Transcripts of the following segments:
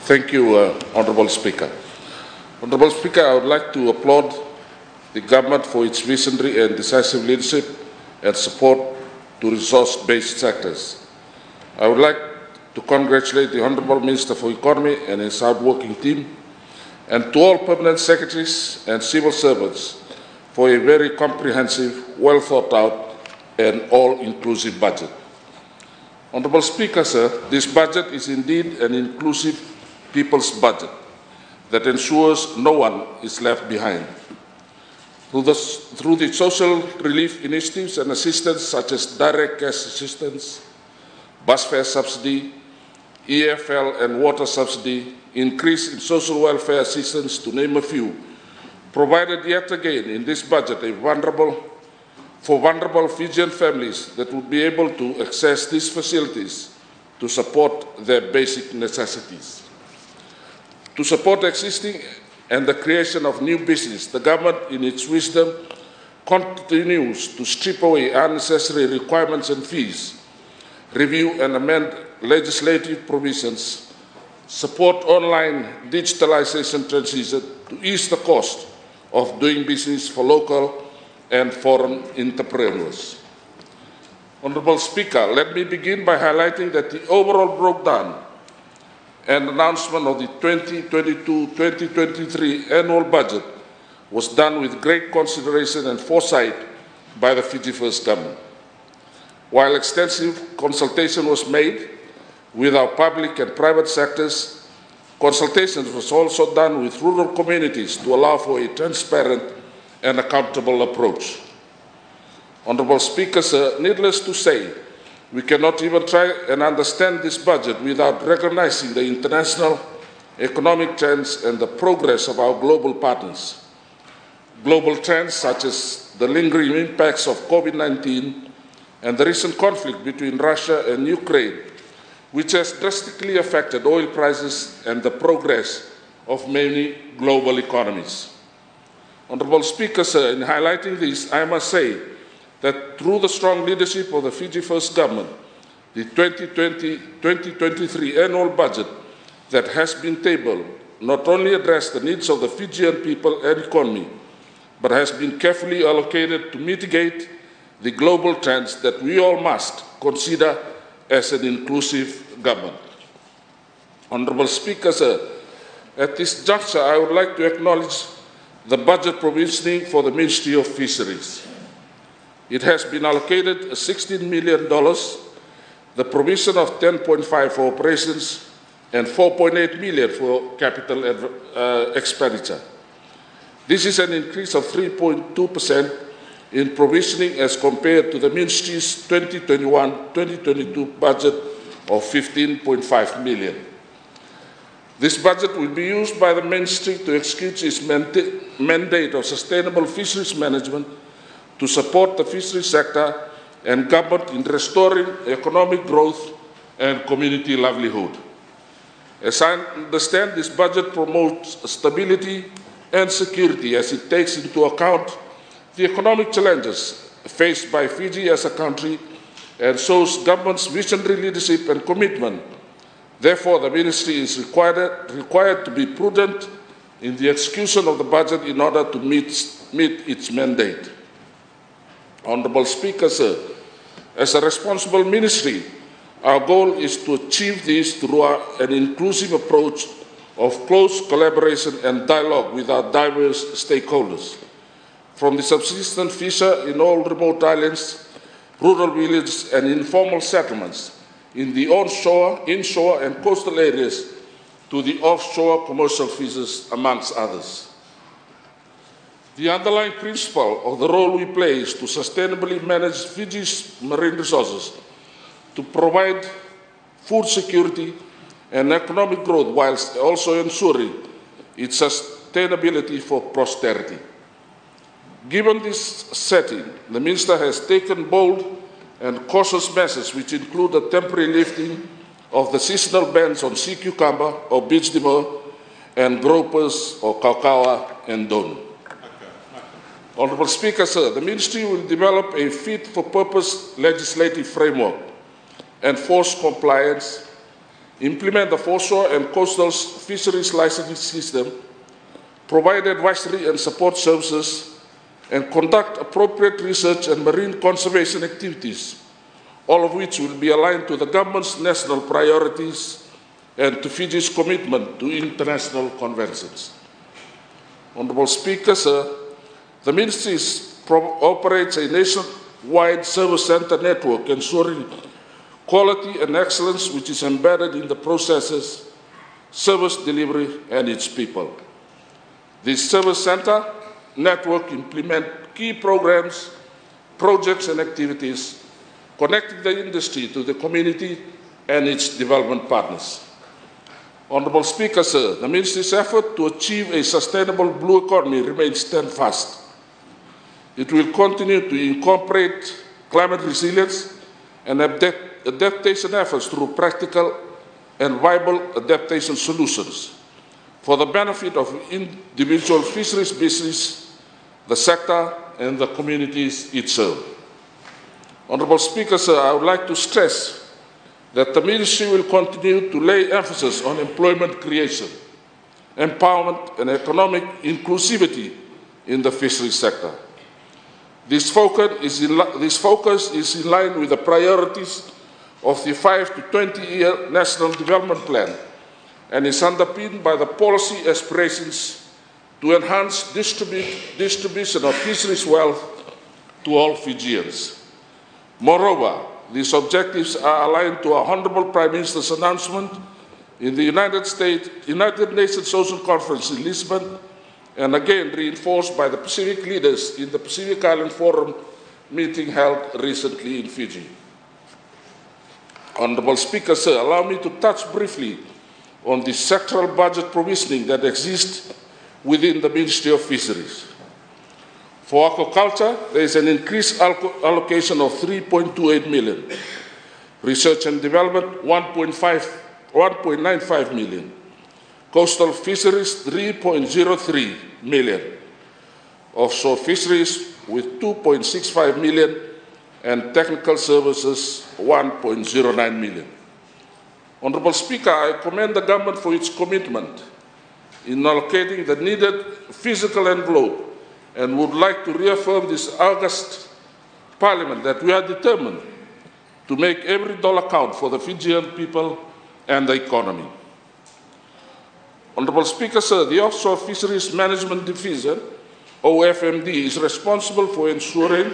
Thank you, Honourable Speaker. Honourable Speaker, I would like to applaud the government for its visionary and decisive leadership and support to resource-based sectors. I would like to congratulate the Honourable Minister for Economy and his hard-working team, and to all permanent secretaries and civil servants for a very comprehensive, well-thought-out and all-inclusive budget. Honourable Speaker, sir, this budget is indeed an inclusive people's budget that ensures no one is left behind. Through the social relief initiatives and assistance such as direct cash assistance, bus fare subsidy, EFL and water subsidy, increase in social welfare assistance, to name a few, provided yet again in this budget for vulnerable Fijian families that would be able to access these facilities to support their basic necessities. To support existing and the creation of new business, the government, in its wisdom, continues to strip away unnecessary requirements and fees, review and amend legislative provisions, support online digitalization transition to ease the cost of doing business for local and foreign entrepreneurs. Honourable Speaker, let me begin by highlighting that the overall breakdown and announcement of the 2022-2023 annual budget was done with great consideration and foresight by the FijiFirst government. While extensive consultation was made with our public and private sectors, consultations was also done with rural communities to allow for a transparent and accountable approach. Honourable Speaker, sir, needless to say, we cannot even try and understand this budget without recognizing the international economic trends and the progress of our global partners. Global trends such as the lingering impacts of COVID-19 and the recent conflict between Russia and Ukraine, which has drastically affected oil prices and the progress of many global economies. Honourable Speaker, sir, in highlighting this, I must say that through the strong leadership of the FijiFirst government, the 2020-2023 annual budget that has been tabled not only addressed the needs of the Fijian people and economy, but has been carefully allocated to mitigate the global trends that we all must consider as an inclusive government. Honourable Speaker, sir, at this juncture, I would like to acknowledge the budget provisioning for the Ministry of Fisheries. It has been allocated $16 million, the provision of 10.5 for operations, and 4.8 million for capital expenditure. This is an increase of 3.2% in provisioning as compared to the Ministry's 2021-2022 budget of 15.5 million. This budget will be used by the Ministry to execute its mandate of sustainable fisheries management to support the fisheries sector and government in restoring economic growth and community livelihood. As I understand, this budget promotes stability and security as it takes into account the economic challenges faced by Fiji as a country and shows government's visionary leadership and commitment. Therefore, the Ministry is required to be prudent in the execution of the budget in order to meet its mandate. Honourable Speaker, sir, as a responsible ministry, our goal is to achieve this through an inclusive approach of close collaboration and dialogue with our diverse stakeholders, from the subsistence fisher in all remote islands, rural villages and informal settlements, in the onshore, inshore and coastal areas, to the offshore commercial fishers, amongst others. The underlying principle of the role we play is to sustainably manage Fiji's marine resources, to provide food security and economic growth whilst also ensuring its sustainability for posterity. Given this setting, the Minister has taken bold and cautious measures which include the temporary lifting of the seasonal bans on sea cucumber or beach demur and gropers or kaukaua and don. Honourable Speaker, sir, the Ministry will develop a fit-for-purpose legislative framework, enforce compliance, implement the foreshore and coastal fisheries licensing system, provide advisory and support services, and conduct appropriate research and marine conservation activities, all of which will be aligned to the government's national priorities and to Fiji's commitment to international conventions. Honourable Speaker, sir, the Ministry operates a nationwide service centre network ensuring quality and excellence which is embedded in the processes, service delivery and its people. This service centre network implements key programs, projects and activities connecting the industry to the community and its development partners. Honourable Speaker, sir, the Ministry's effort to achieve a sustainable blue economy remains steadfast. It will continue to incorporate climate resilience and adaptation efforts through practical and viable adaptation solutions for the benefit of individual fisheries business, the sector, and the communities it serves. Honourable Speaker, sir, I would like to stress that the Ministry will continue to lay emphasis on employment creation, empowerment, and economic inclusivity in the fisheries sector. This focus is in line with the priorities of the 5 to 20-year National Development Plan and is underpinned by the policy aspirations to enhance distribution of fisheries wealth to all Fijians. Moreover, these objectives are aligned to our Honourable Prime Minister's announcement in the United Nations Social Conference in Lisbon, and again reinforced by the Pacific leaders in the Pacific Island Forum meeting held recently in Fiji. Honourable Speaker, sir, allow me to touch briefly on the sectoral budget provisioning that exists within the Ministry of Fisheries. For aquaculture, there is an increased allocation of 3.28 million. Research and development, 1.95 million. Coastal fisheries, 3.03 million. Offshore fisheries with 2.65 million, and technical services, 1.09 million. Honourable Speaker, I commend the government for its commitment in allocating the needed physical envelope and would like to reaffirm this August Parliament that we are determined to make every dollar count for the Fijian people and the economy. Honourable Speaker, sir, the Offshore Fisheries Management Division, OFMD, is responsible for ensuring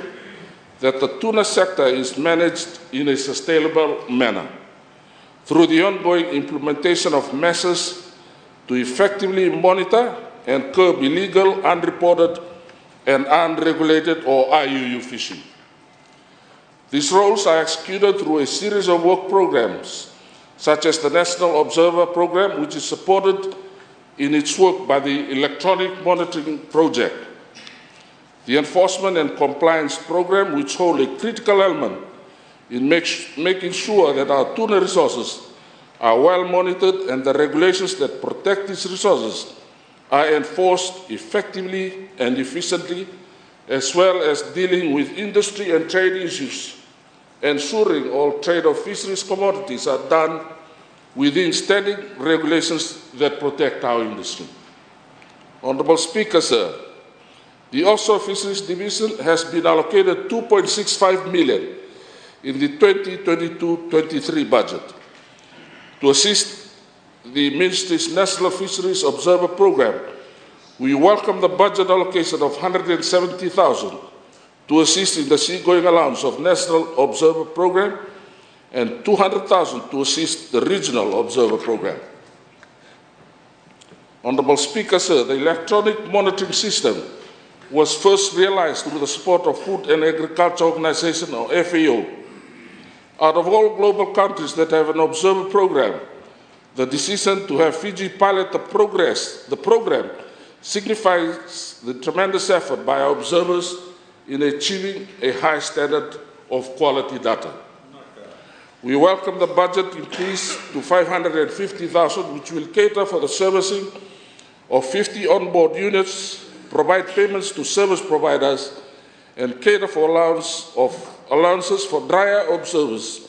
that the tuna sector is managed in a sustainable manner through the ongoing implementation of measures to effectively monitor and curb illegal, unreported, and unregulated or IUU fishing. These roles are executed through a series of work programs, such as the National Observer Program, which is supported in its work by the Electronic Monitoring Project, the Enforcement and Compliance Program, which hold a critical element in making sure that our tuna resources are well monitored and the regulations that protect these resources are enforced effectively and efficiently, as well as dealing with industry and trade issues, ensuring all trade of fisheries commodities are done within standing regulations that protect our industry. Honourable Speaker, sir, the Offshore Fisheries Division has been allocated 2.65 million in the 2022-23 budget to assist the Ministry's National Fisheries Observer Program. We welcome the budget allocation of 170,000 to assist in the seagoing allowance of National Observer Program and 200,000 to assist the Regional Observer Program. Honourable Speaker, sir, the electronic monitoring system was first realized through the support of Food and Agriculture Organization, or FAO. Out of all global countries that have an observer program, the decision to have Fiji pilot the program signifies the tremendous effort by our observers in achieving a high standard of quality data. We welcome the budget increase to 550,000, which will cater for the servicing of 50 onboard units, provide payments to service providers, and cater for allowances for dryer observers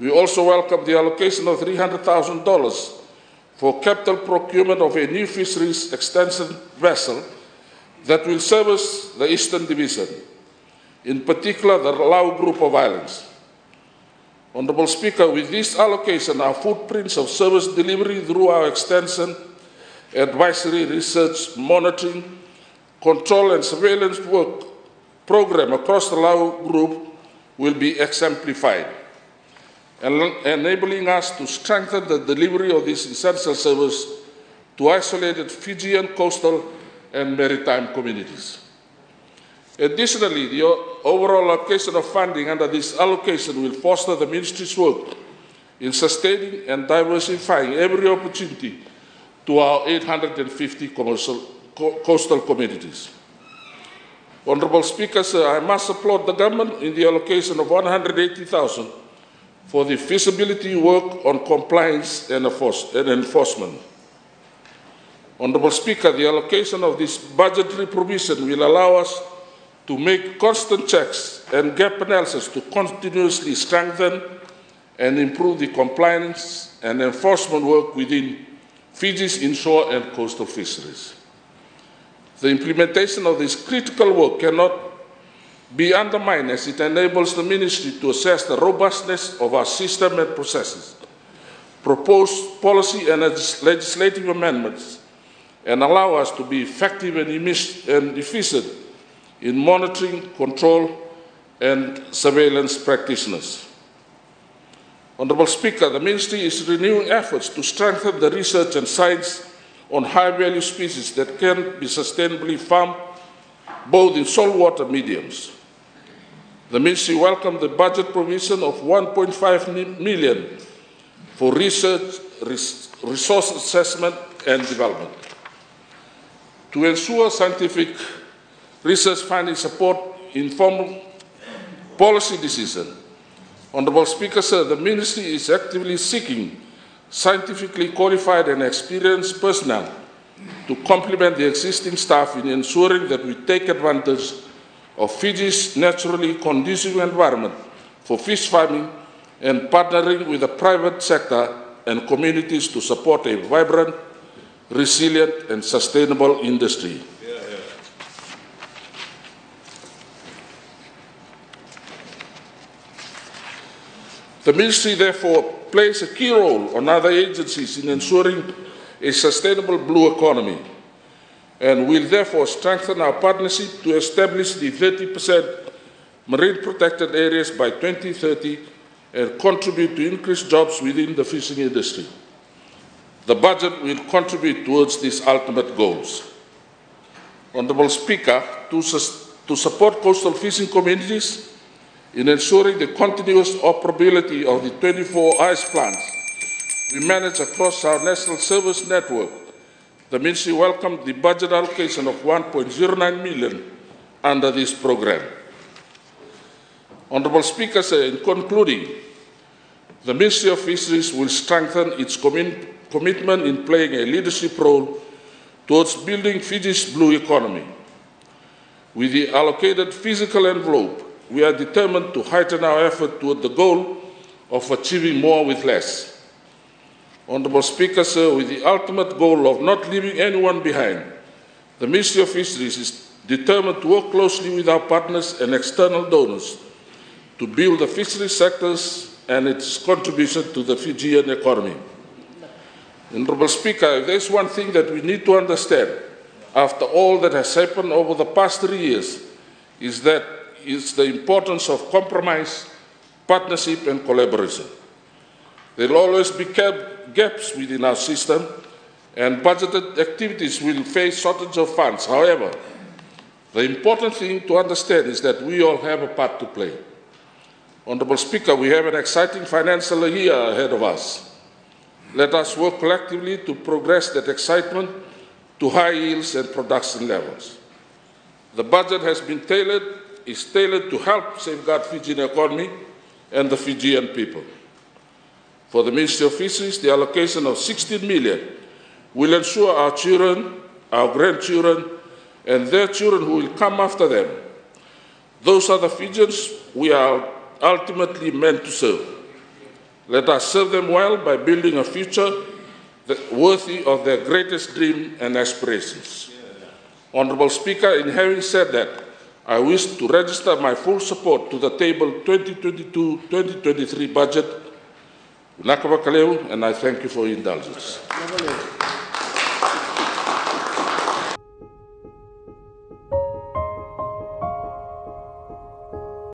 We also welcome the allocation of $300,000 for capital procurement of a new fisheries extension vessel that will service the Eastern Division, in particular the Lau Group of Islands. Honourable Speaker, with this allocation, our footprints of service delivery through our extension, advisory, research, monitoring, control and surveillance work program across the Lau Group will be exemplified, enabling us to strengthen the delivery of this essential service to isolated Fijian coastal and maritime communities. Additionally, the overall allocation of funding under this allocation will foster the Ministry's work in sustaining and diversifying every opportunity to our 850 coastal communities. Honourable Speaker, sir, I must applaud the government in the allocation of $180,000 for the feasibility work on compliance and enforcement. Honourable Speaker, the allocation of this budgetary provision will allow us to make constant checks and gap analysis to continuously strengthen and improve the compliance and enforcement work within Fiji's inshore and coastal fisheries. The implementation of this critical work cannot be undermined as it enables the Ministry to assess the robustness of our system and processes, propose policy and legislative amendments, and allow us to be effective and efficient in monitoring, control, and surveillance practitioners. Honourable Speaker, the Ministry is renewing efforts to strengthen the research and science on high-value species that can be sustainably farmed both in saltwater mediums. The Ministry welcomed the budget provision of $1.5 million for research, resource assessment and development. To ensure scientific research finding support informed policy decision, Honourable Speaker, sir, the Ministry is actively seeking scientifically qualified and experienced personnel to complement the existing staff in ensuring that we take advantage of Fiji's naturally conducive environment for fish farming and partnering with the private sector and communities to support a vibrant, resilient and sustainable industry. The Ministry therefore plays a key role on other agencies in ensuring a sustainable blue economy, and will therefore strengthen our partnership to establish the 30% marine protected areas by 2030 and contribute to increased jobs within the fishing industry. The budget will contribute towards these ultimate goals. Honourable Speaker, to support coastal fishing communities in ensuring the continuous operability of the 24 ice plants we manage across our national service network, the Ministry welcomed the budget allocation of $1.09 million under this program. Honourable Speaker, in concluding, the Ministry of Fisheries will strengthen its commitment in playing a leadership role towards building Fiji's blue economy. With the allocated physical envelope, we are determined to heighten our effort toward the goal of achieving more with less. Honourable Speaker, sir, with the ultimate goal of not leaving anyone behind, the Ministry of Fisheries is determined to work closely with our partners and external donors to build the fisheries sectors and its contribution to the Fijian economy. Honourable Speaker, if there is one thing that we need to understand after all that has happened over the past 3 years, is the importance of compromise, partnership and collaboration. There will always be gaps within our system, and budgeted activities will face shortage of funds. However, the important thing to understand is that we all have a part to play. Honourable Speaker, we have an exciting financial year ahead of us. Let us work collectively to progress that excitement to high yields and production levels. The budget is tailored to help safeguard Fijian economy and the Fijian people. For the Ministry of Fisheries, the allocation of $16 million will ensure our children, our grandchildren, and their children who will come after them. Those are the Fijians we are ultimately meant to serve. Let us serve them well by building a future worthy of their greatest dream and aspirations. Honourable Speaker, in having said that, I wish to register my full support to the table 2022-2023 budget. And I thank you for your indulgence.